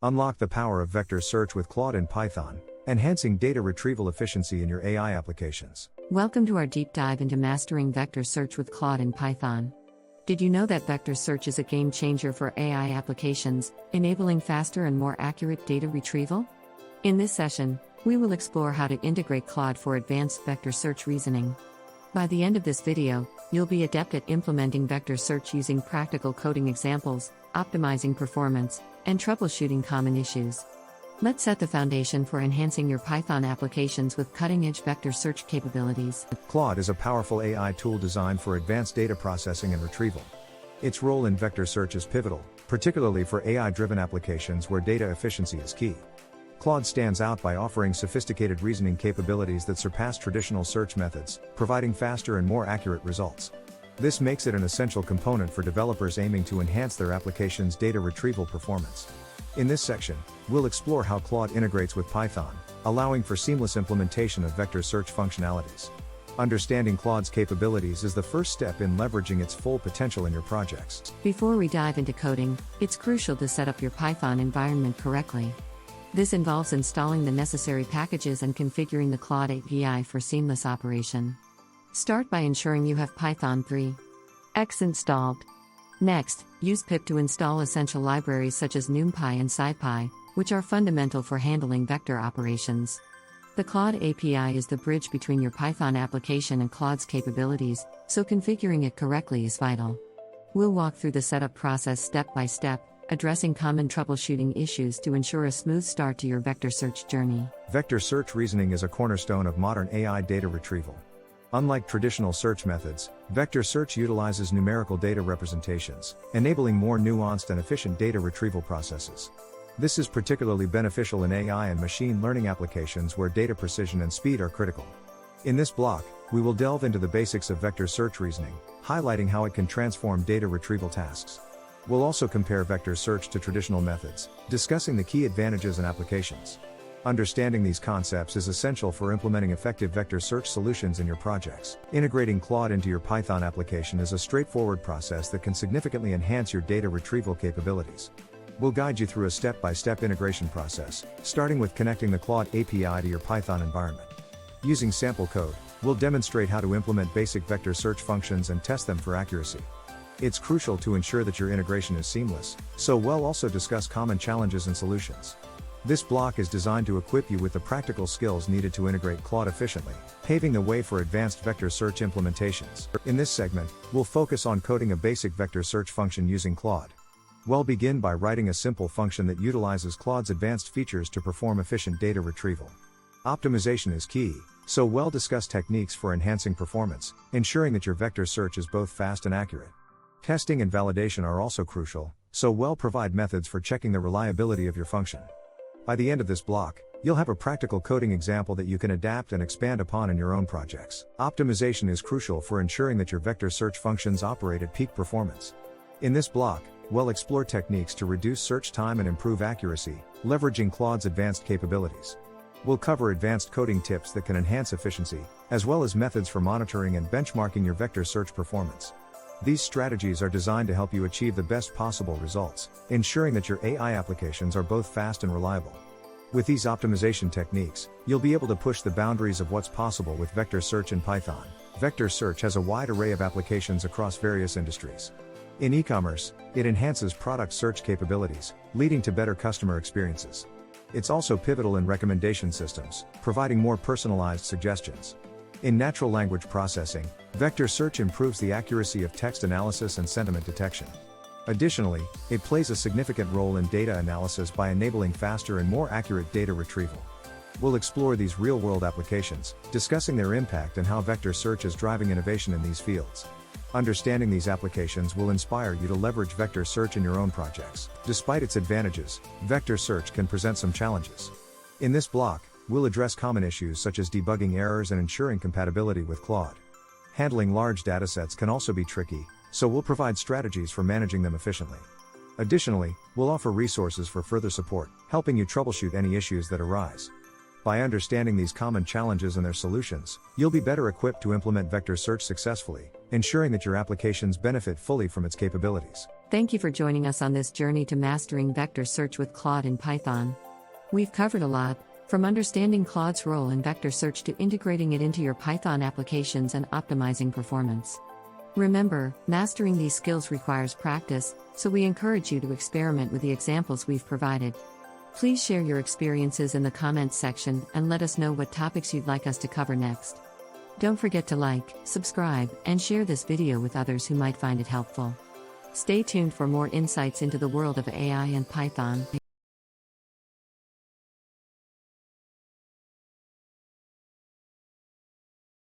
Unlock the power of vector search with Claude in Python, enhancing data retrieval efficiency in your AI applications. Welcome to our deep dive into mastering vector search with Claude in Python. Did you know that vector search is a game changer for AI applications, enabling faster and more accurate data retrieval? In this session, we will explore how to integrate Claude for advanced vector search reasoning. By the end of this video, you'll be adept at implementing vector search using practical coding examples, optimizing performance, and troubleshooting common issues. Let's set the foundation for enhancing your Python applications with cutting-edge vector search capabilities. Claude is a powerful AI tool designed for advanced data processing and retrieval. Its role in vector search is pivotal, particularly for AI-driven applications where data efficiency is key. Claude stands out by offering sophisticated reasoning capabilities that surpass traditional search methods, providing faster and more accurate results. This makes it an essential component for developers aiming to enhance their application's data retrieval performance. In this section, we'll explore how Claude integrates with Python, allowing for seamless implementation of vector search functionalities. Understanding Claude's capabilities is the first step in leveraging its full potential in your projects. Before we dive into coding, it's crucial to set up your Python environment correctly. This involves installing the necessary packages and configuring the Claude API for seamless operation. Start by ensuring you have Python 3.x installed. Next, use pip to install essential libraries such as NumPy and SciPy, which are fundamental for handling vector operations. The Claude API is the bridge between your Python application and Claude's capabilities, so configuring it correctly is vital. We'll walk through the setup process step by step, addressing common troubleshooting issues to ensure a smooth start to your vector search journey. Vector search reasoning is a cornerstone of modern AI data retrieval. Unlike traditional search methods, vector search utilizes numerical data representations, enabling more nuanced and efficient data retrieval processes. This is particularly beneficial in AI and machine learning applications where data precision and speed are critical. In this block, we will delve into the basics of vector search reasoning, highlighting how it can transform data retrieval tasks. We'll also compare vector search to traditional methods, discussing the key advantages and applications. Understanding these concepts is essential for implementing effective vector search solutions in your projects. Integrating Claude into your Python application is a straightforward process that can significantly enhance your data retrieval capabilities. We'll guide you through a step-by-step integration process, starting with connecting the Claude API to your Python environment. Using sample code, we'll demonstrate how to implement basic vector search functions and test them for accuracy. It's crucial to ensure that your integration is seamless, so we'll also discuss common challenges and solutions. This block is designed to equip you with the practical skills needed to integrate Claude efficiently, paving the way for advanced vector search implementations. In this segment, we'll focus on coding a basic vector search function using Claude. We'll begin by writing a simple function that utilizes Claude's advanced features to perform efficient data retrieval. Optimization is key, so we'll discuss techniques for enhancing performance, ensuring that your vector search is both fast and accurate. Testing and validation are also crucial, so we'll provide methods for checking the reliability of your function. By the end of this block, you'll have a practical coding example that you can adapt and expand upon in your own projects. Optimization is crucial for ensuring that your vector search functions operate at peak performance. In this block, we'll explore techniques to reduce search time and improve accuracy, leveraging Claude's advanced capabilities. We'll cover advanced coding tips that can enhance efficiency, as well as methods for monitoring and benchmarking your vector search performance. These strategies are designed to help you achieve the best possible results, ensuring that your AI applications are both fast and reliable. With these optimization techniques, you'll be able to push the boundaries of what's possible with vector search in Python. Vector search has a wide array of applications across various industries. In e-commerce, it enhances product search capabilities, leading to better customer experiences. It's also pivotal in recommendation systems, providing more personalized suggestions. In natural language processing, vector search improves the accuracy of text analysis and sentiment detection. Additionally, it plays a significant role in data analysis by enabling faster and more accurate data retrieval. We'll explore these real-world applications, discussing their impact and how vector search is driving innovation in these fields. Understanding these applications will inspire you to leverage vector search in your own projects. Despite its advantages, vector search can present some challenges. In this block, we'll address common issues such as debugging errors and ensuring compatibility with Claude. Handling large datasets can also be tricky, so we'll provide strategies for managing them efficiently. Additionally, we'll offer resources for further support, helping you troubleshoot any issues that arise. By understanding these common challenges and their solutions, you'll be better equipped to implement vector search successfully, ensuring that your applications benefit fully from its capabilities. Thank you for joining us on this journey to mastering vector search with Claude in Python. We've covered a lot, from understanding Claude's role in vector search to integrating it into your Python applications and optimizing performance. Remember, mastering these skills requires practice, so we encourage you to experiment with the examples we've provided. Please share your experiences in the comments section and let us know what topics you'd like us to cover next. Don't forget to like, subscribe, and share this video with others who might find it helpful. Stay tuned for more insights into the world of AI and Python.